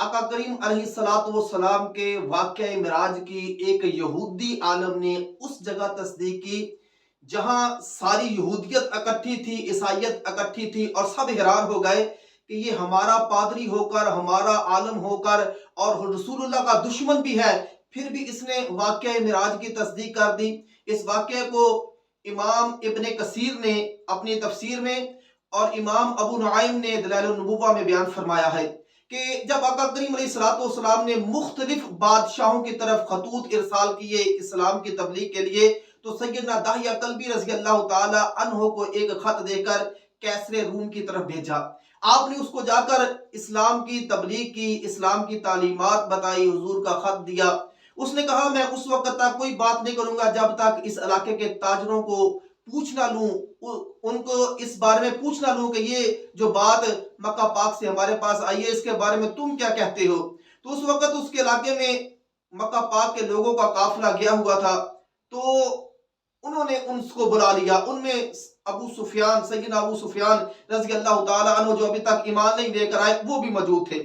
आका करीम अलैहिस्सलाम के वाक़या मिराज की एक यहूदी आलम ने उस जगह तस्दीक की जहां सारी यहूदियत इकट्ठी थी, ईसाइयत इकट्ठी थी और सब हैरान हो गए कि ये हमारा पादरी होकर, हमारा आलम होकर और रसूलुल्लाह का दुश्मन भी है, फिर भी इसने वाक़या मिराज की तस्दीक कर दी। इस वाक़े को इमाम इब्न कसीर ने अपनी तफसीर में और इमाम अबू नुआइम ने दलाइल नबुव्वा में बयान फरमाया है कि जब आका करीम अलैहिस्सलाम ने मुख्तलिफ बादशाहों की तरफ खतूत इरसाल किए इस्लाम की तबलीग के लिए, तो सैयदना दाहिया कल्बी रज़ी अल्लाह ताला अन्हो को एक खत देकर कैसरे रूम की तरफ भेजा। आपने उसको जाकर इस्लाम की तबलीग की, इस्लाम की तालीमात बताई, हुजूर का खत दिया। उसने कहा मैं उस वक्त तक कोई बात नहीं करूंगा जब तक इस इलाके के ताजरों को पूछ ना लूं, उनको इस बारे में पूछ ना लूं कि ये जो बात मक्का पाक से हमारे पास आई है इसके बारे में तुम क्या कहते हो। तो उस वक्त उसके इलाके में मक्का पाक के लोगों का काफिला गया हुआ था, तो उन्होंने उनको बुला लिया। उनमें अबू सुफियान, सैयदना अबू सुफियान रज़ी अल्लाह ताला अन्हु जो अभी तक ईमान नहीं लेकर आए, वो भी मौजूद थे।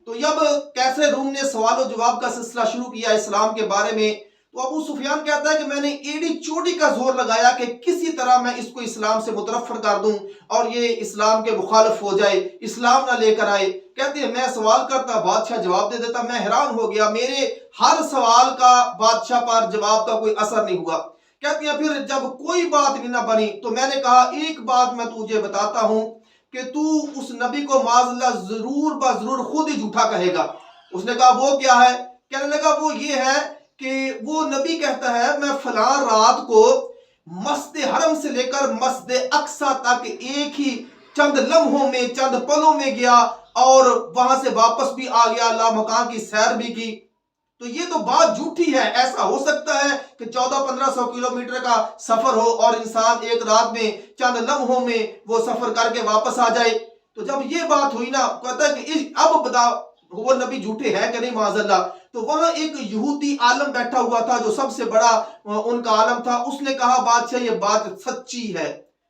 तो जब कैसरे रूम ने सवाल जवाब का सिलसिला शुरू किया इस्लाम के बारे में, तो अबू सुफियान कहता है कि मैंने एड़ी चोटी का जोर लगाया कि किसी तरह मैं इसको इस्लाम से मुतरफ़र कर दूं और ये इस्लाम के मुखालिफ हो जाए, इस्लाम ना लेकर आए। कहते हैं मैं सवाल करता, बादशाह जवाब दे देता। मैं हैरान हो गया, मेरे हर सवाल का बादशाह पर जवाब का कोई असर नहीं हुआ। कहती हैं फिर जब कोई बात भी ना बनी तो मैंने कहा एक बात मैं तुझे बताता हूं कि तू उस नबी को माज़ल्लाह जरूर बजरूर खुद ही झूठा कहेगा। उसने कहा वो क्या है? कहने लगा वो ये है कि वो नबी कहता है मैं फलां रात को मस्जिद हरम से लेकर मस्जिद अक्सा तक एक ही चंद लम्हों में, चंद पलों में गया और वहां से वापस भी आ गया, लामकान की सैर भी की। तो ये तो बात झूठी है। ऐसा हो सकता है कि 1400-1500 किलोमीटर का सफर हो और इंसान एक रात में चंद लम्हों में वो सफर करके वापस आ जाए। तो जब ये बात हुई ना, कहता है कि अब बता वो नबी झूठे हैं कि नहीं माज़ल्लाह। तो वहां एक यहूदी आलम बैठा हुआ था जो सबसे बड़ा उनका आलम था। उसने कहा बादशाह ये बात सच्ची है,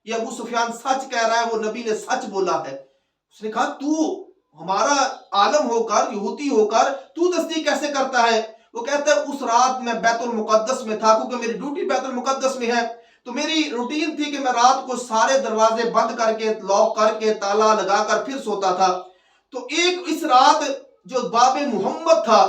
ये अबू सुफियान सच कह रहा है, वो नबी ने सच बोला है। उसने कहा तू हमारा आलम होकर, यहूदी होकर तू तस्दीक कैसे करता है? वो कहता है उस रात मैं बैतुल मुकद्दस में था, क्योंकि मेरी ड्यूटी बैतुल मुकद्दस में है। तो मेरी रूटीन थी कि मैं रात को सारे दरवाजे बंद करके, लॉक करके, ताला लगाकर फिर सोता था। तो एक इस रात जो बाबे मोहम्मद था,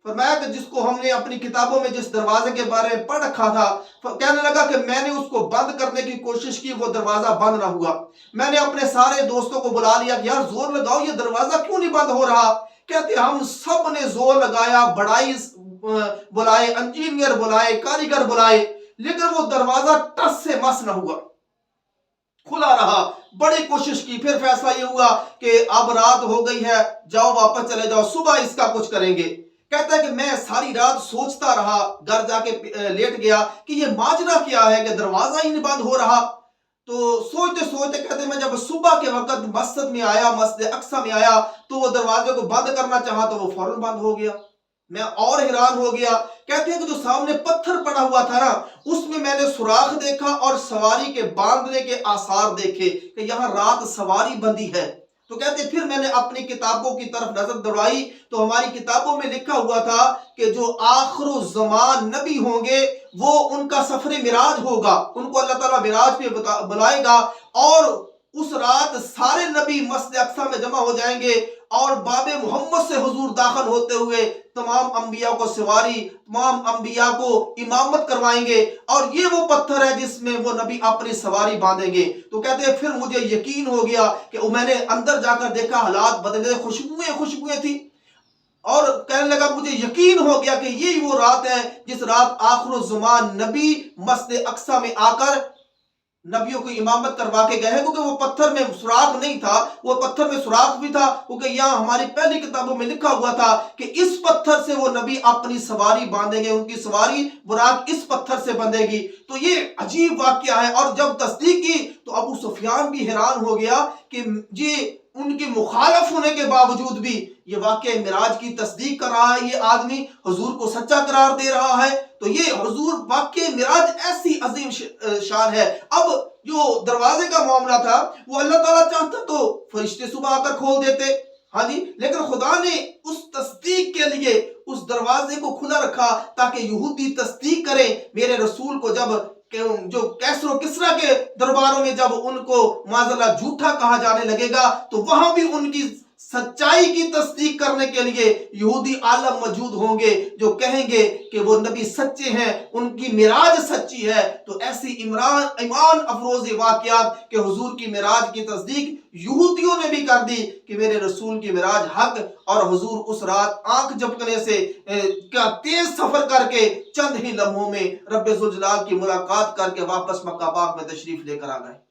फरमाया कि जिसको हमने अपनी किताबों में जिस दरवाजे के बारे में पढ़ रखा था, कहने लगा कि मैंने उसको बंद करने की कोशिश की, वो दरवाजा बंद ना हुआ। मैंने अपने सारे दोस्तों को बुला लिया कि यार जोर लगाओ, ये दरवाजा क्यों नहीं बंद हो रहा? कहते हम सब ने जोर लगाया, बड़ाई बुलाए, इंजीनियर बुलाए, कारीगर बुलाए, लेकिन वो दरवाजा टस से मस ना हुआ, खुला रहा। बड़ी कोशिश की, फिर फैसला ये हुआ कि अब रात हो गई है, जाओ वापस चले जाओ, सुबह इसका कुछ करेंगे। कहता है कि मैं सारी रात सोचता रहा, घर जाके लेट गया कि ये माजरा क्या है कि दरवाजा ही नहीं बंद हो रहा। तो सोचते सोचते कहते मैं जब सुबह के वक्त मस्जिद में आया, मस्जिद अक्सा में आया, तो वो दरवाजे को बंद करना चाहा तो वो फौरन बंद हो गया। मैं और हैरान हो गया। कहते हैं कि जो सामने पत्थर पड़ा हुआ था ना, उसमें मैंने सुराख देखा और सवारी के बांधने के आसार देखे कि यहाँ रात सवारी बंदी है। तो कहते फिर मैंने अपनी किताबों की तरफ नजर दौड़ाई, तो हमारी किताबों में लिखा हुआ था कि जो आखिर ज़मान नबी होंगे वो उनका सफर मिराज होगा, उनको अल्लाह ताला मिराज पे बुलाएगा और उस रात सारे नबी मस्जिद अक्सा में जमा हो जाएंगे और बाबे मोहम्मद से हुजूर दाखिल होते हुए तमाम अंबिया को सवारी, तमाम अंबिया को इमामत करवाएंगे और ये वो पत्थर है जिसमें वो नबी अपनी सवारी बांधेंगे। तो कहते हैं फिर मुझे यकीन हो गया कि मैंने अंदर जाकर देखा, हालात बदले, खुशबुएं थी और कहने लगा मुझे यकीन हो गया कि यही वो रात है जिस रात आखिर ज़मान नबी मस्जिद अक्सा में आकर नबियों की इमामत करवा के गए हैं। क्योंकि वो पत्थर में सुराख नहीं था, वो पत्थर में सुराख भी था, क्योंकि यहाँ हमारी पहली किताबों में लिखा हुआ था कि इस पत्थर से वो नबी अपनी सवारी बांधेंगे, उनकी सवारी बुराक इस पत्थर से बंधेगी। तो ये अजीब वाकया है। और जब तस्दीक की तो अबू सुफियान भी हैरान हो गया कि ये उनके मुखालफ होने के बावजूद भी ये वाकया मिराज की तस्दीक कर रहा है, ये आदमी हुजूर को सच्चा करार दे रहा है। तो ये हुजूर वाकया मिराज ऐसी अजीम शान है। अब जो दरवाजे का मामला था वो अल्लाह ताला चाहता तो फरिश्ते सुबह आकर खोल देते, हाँ जी, लेकिन खुदा ने उस दरवाजे को खुला रखा ताकि यहूदी तस्दीक करें मेरे रसूल को। जब जो कैसरो किस्रा के दरबारों में जब उनको माज़अल्लाह झूठा कहा जाने लगेगा तो वहां भी उनकी सच्चाई की तस्दीक करने के लिए यहूदी आलम मौजूद होंगे जो कहेंगे कि वो नबी सच्चे हैं, उनकी मिराज सच्ची है। तो ऐसी ईमान अफरोज वाक़यात के हुजूर की मिराज की तस्दीक यहूदियों ने भी कर दी कि मेरे रसूल की मिराज हक, और हुजूर उस रात आंख झपकने से क्या तेज सफर करके चंद ही लम्हों में रब्बे ज़ुल जलाल की मुलाकात करके वापस मक्का पाक में तशरीफ लेकर आ गए।